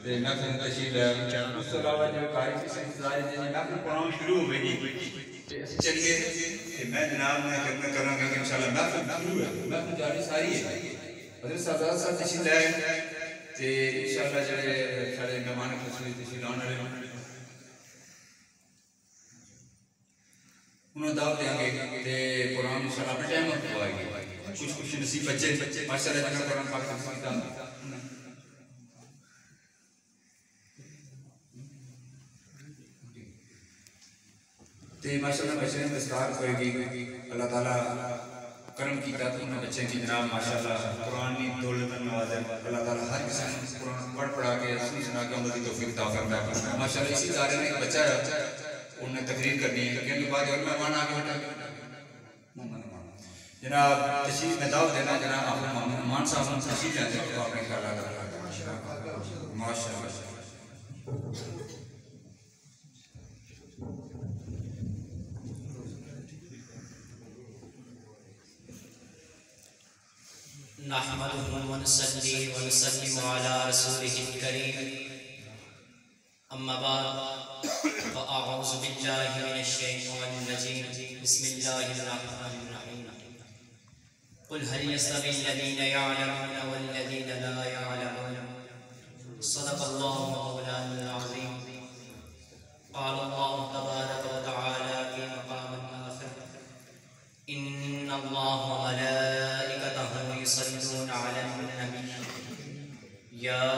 تے محفل تشریف ہے اس کے علاوہ جو قاری کی انتظار ہے جی محفل قرآن شروع ہوئے گی تے اسی چلیے تے میں جناب میں خدمت کراں گا کہ انشاءاللہ محفل شروع ہے محفل جاری ساری ہے حضرت صاحب تشریف لائے تے انشاءاللہ جڑے سارے مہمان خصوصی تشریف لانے والے انہوں دعوت دیں گے تے قرآن انشاءاللہ اپنے ٹائم پر دعائے گے کچھ خوش نصیب بچے ماشاءاللہ جنہوں قرآن پاک سے کتاب تے ماشاءاللہ بچے نے دستار کوئی گی اللہ تعالیٰ کرم کی تحت انہوں بچے کی جناب ماشاءاللہ قرآن کی دولت نوازے اللہ تعالیٰ ہر کسی قرآن پڑھ پڑھا کے سنی سنا کے عمل کی توفیق عطا فرمائے ماشاءاللہ اسی ادارے میں ایک بچہ ہے انہوں نے تقریر کرنی ہے کہ ان کے بعد اور مہمان آگے ہٹا جناب تشریف میں دعوت دینا جناب آپ مہمان صاحب ہم تشریف لیتے ہیں تو آپ نے خیالات رکھا ماشاءاللہ نحمده ونصلي ونسلم على رسوله الكريم أما بعد فأعوذ بالله من الشيطان الرجيم بسم الله الرحمن الرحيم قل هل يستوي الذين يعلمون والذين لا يعلمون صدق الله مولانا العظيم قال الله تبارك وتعالى في مقام آخر إن الله وملائكته يصلون على النبي يا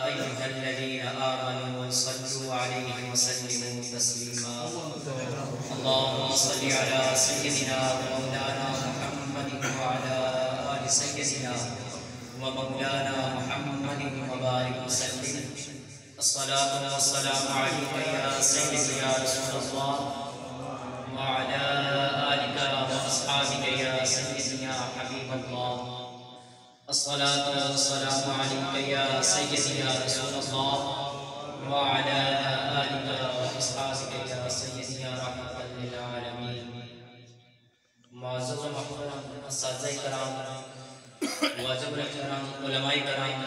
أيها الذين آمنوا صلوا عليه وسلموا تسليما اللهم صل على سيدنا ومولانا محمد وعلى آل سيدنا ومولانا محمد وبارك وسلم الصلاة والسلام عليك يا سيدي يا رسول الله وعلى آلك وأصحابك يا سيدي يا حبيب الله الصلاة والسلام عليك يا سيدي يا رسول الله وعلى آلك وأصحابك يا سيدي يا رحمة للعالمين معزز و محترم اساتذہ کرام واجب کرام علماء کرام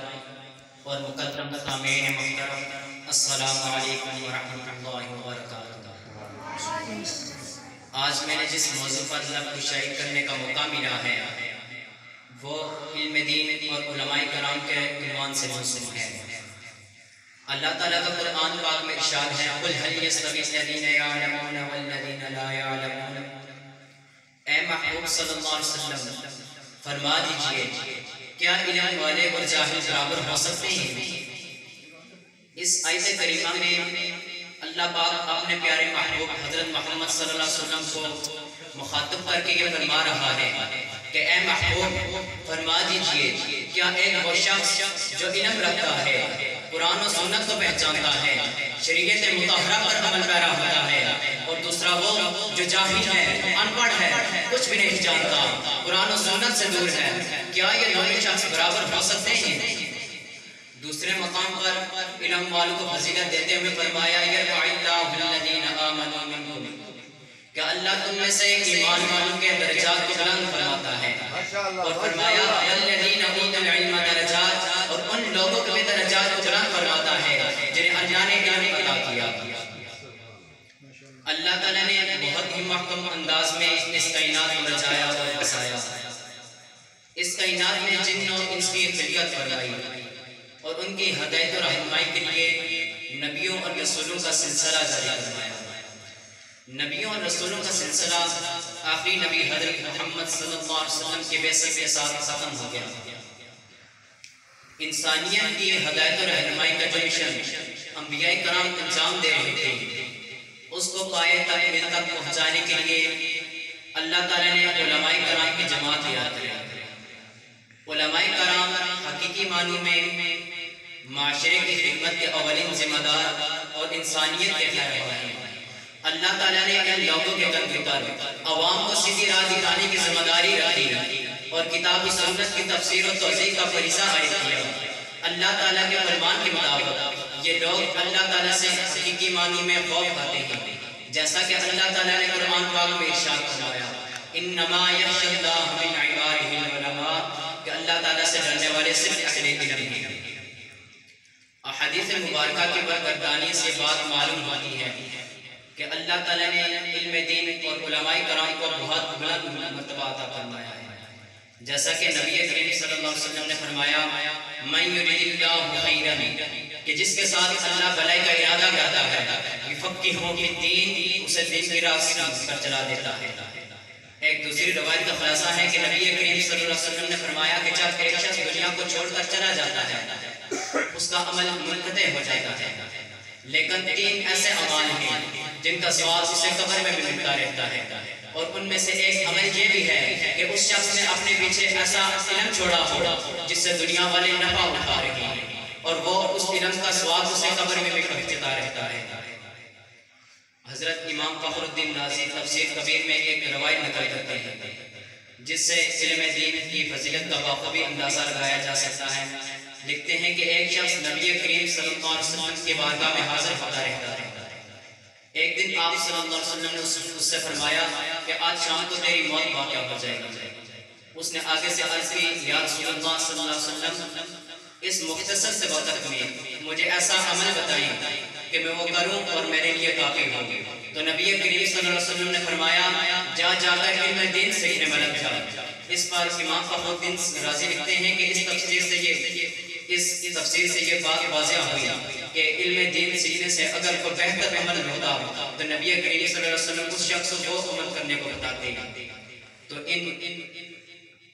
اور مقدم سامعین محترم السلام علیکم ورحمۃ اللہ وبرکاتہ آج میں نے جس موضوع پر لفظ شائع کرنے کا موقع ملا ہے وہ علم دین اور علماء کرام کے عنوان سے منسوب ہے اللہ تعالیٰ کا قرآن پاک میں ارشاد ہے قل هل يستوي الذين يعلمون والذين لا يعلمون اے محبوب صلی اللہ علیہ وسلم فرما دیجئے کیا علم والے اور جاہل برابر ہو سکتے ہیں اس آیت کریمہ میں اللہ پاک اپنے پیارے محبوب حضرت محمد صلی اللہ علیہ وسلم کو مخاطب کر کے یہ فرما رہا ہے کہ اے محبوب فرما دیجئے کیا ایک وہ شخص جو علم رکھتا ہے قرآن و سنت کو پہچانتا ہے شریعت مطہرہ پر عمل پیرا ہوتا ہے اور دوسرا وہ جو جاہل ہے ان پڑھ ہے کچھ بھی نہیں جانتا قرآن و سنت سے دور ہے کیا یہ دونوں شخص برابر ہو سکتے ہیں دوسرے مقام پر علم والوں کو فضیلت دیتے ہوئے فرمایا یرفع اللہ الذین آمنوا منکم کہ اللہ تم میں سے ایمان والوں کے درجات کو بلند فرماتا ہے اور فرمایا الذین اوتوا العلم درجات اور ان لوگوں کے درجات کو بلند فرماتا ہے جنہیں اللہ نے علم عطا کیا اللہ تعالیٰ نے بہت ہی محکم انداز میں اس کائنات کو رچایا اور بسایا اس کائنات میں جن اور انس کی خلقت فرمائی اور ان کی ہدایت و رہنمائی کے لیے نبیوں اور رسولوں کا سلسلہ جاری فرمایا نبیوں اور رسولوں کا سلسلہ آخری نبی حضرت محمد صلی اللہ علیہ وسلم کے بعثت کے ساتھ ختم ہو گیا انسانیت کی ہدایت و رہنمائی کا جو مشن انبیاء کرام انجام دے رہے تھے اس کو پائے تک پہنچانے کے لیے اللہ تعالیٰ نے علماء کرام کی جماعت تیار کی علماء کرام حقیقی معنی میں معاشرے کی خدمت کے اولین ذمہ دار اور انسانیت کے خیر خواہ ہیں اللہ تعالیٰ نے ان لوگوں کے قلب پر عوام کو سیدھی راہ دکھانے کی ذمہ داری رکھی اور کتاب و سنت کی تفسیر و توضیح کا فریضہ عائد کیا اللہ تعالیٰ کے فرمان کے مطابق یہ لوگ اللہ تعالیٰ سے حقیقی معنی میں خوف کھاتے ہیں جیسا کہ اللہ تعالیٰ نے قرآن پاک میں ارشاد فرمایا انما یخشی اللہ من عبادہ العلماء کہ اللہ تعالیٰ سے ڈرنے والے صرف اہل علم ہیں احادیث حدیث مبارکہ کی برگردانی سے بات معلوم ہوتی ہے کہ اللہ تعالیٰ نے علم دین اور علماء کرام کو بہت بلند مرتبہ عطا فرمایا ہے، جیسا کہ نبی کریم صلی اللہ علیہ وسلم نے فرمایا من یرید اللہ خیرا، کہ جس کے ساتھ اللہ بھلائی کا ارادہ کرتا ہے یفقہہ فی الدین، اسے دین کی راہ پر چلا دیتا ہے۔ ایک دوسری روایت کا خلاصہ ہے کہ نبی کریم صلی اللہ علیہ وسلم نے فرمایا کہ جب ایک شخص دنیا کو چھوڑ کر چلا جاتا ہے اس کا عمل منقطع ہو جاتا ہے، لیکن 3 ایسے اعمال ہیں جن کا ثواب اسے قبر میں بھی ملتا رہتا ہے، اور ان میں سے ایک عمل یہ بھی ہے کہ اس شخص نے اپنے پیچھے ایسا علم چھوڑا ہو جس سے دنیا والے نفع اٹھا رہے ہیں، اور وہ اس علم کا ثواب اسے قبر میں بھی پہنچتا رہتا ہے۔ حضرت امام فخر الدین رازی تفسیر کبیر میں ایک روایت نقل کرتے ہیں جس سے علم دین کی فضیلت کا بخوبی اندازہ لگایا جا سکتا ہے۔ لکھتے ہیں کہ ایک شخص نبی کریم صلی اللہ علیہ وسلم کی بارگاہ میں حاضر ہوتا رہتا ہے۔ ایک دن آپ صلی اللہ علیہ وسلم نے اس سے فرمایا کہ آج شام کو تیری موت واقع ہو جائے گی۔ اس نے آگے سے عرض کی یا رسول اللہ صلی اللہ علیہ وسلم، اس مختصر سے وقت میں مجھے ایسا عمل بتائیں کہ میں وہ کروں اور میرے لیے کافی ہو۔ تو نبی کریم صلی اللہ علیہ وسلم نے فرمایا جا کر علم دین سیکھنے میں لگ جا۔ اس پر امام فخر الدین رازی لکھتے ہیں کہ اس تفسیر سے یہ بات واضح ہوئی کہ علم دین سیکھنے سے اگر کوئی بہتر عمل ہوتا تو نبی کریم صلی اللہ علیہ وسلم اس شخص کو وہ عمل کرنے کو بتاتے ہیں۔ تو ان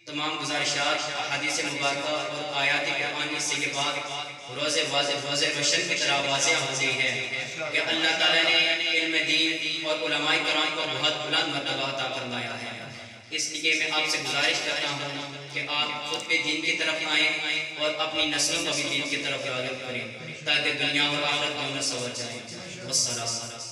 تمام گزارشات حدیث مبارکہ اور آیات قرآنی سے یہ بات روز روشن کی طرح واضح ہو گئی ہے کہ اللہ تعالیٰ نے علم دین اور علماء کرام کو بہت بلند مرتبہ عطا فرمایا ہے۔ اس لیے میں آپ سے گزارش کرتا ہوں کہ آپ خود بھی دین کی طرف آئیں اور اپنی نسلوں کو بھی دین کی طرف راغب کریں تاکہ دنیا اور آخرت دونوں سنور جائیں۔ والسلام۔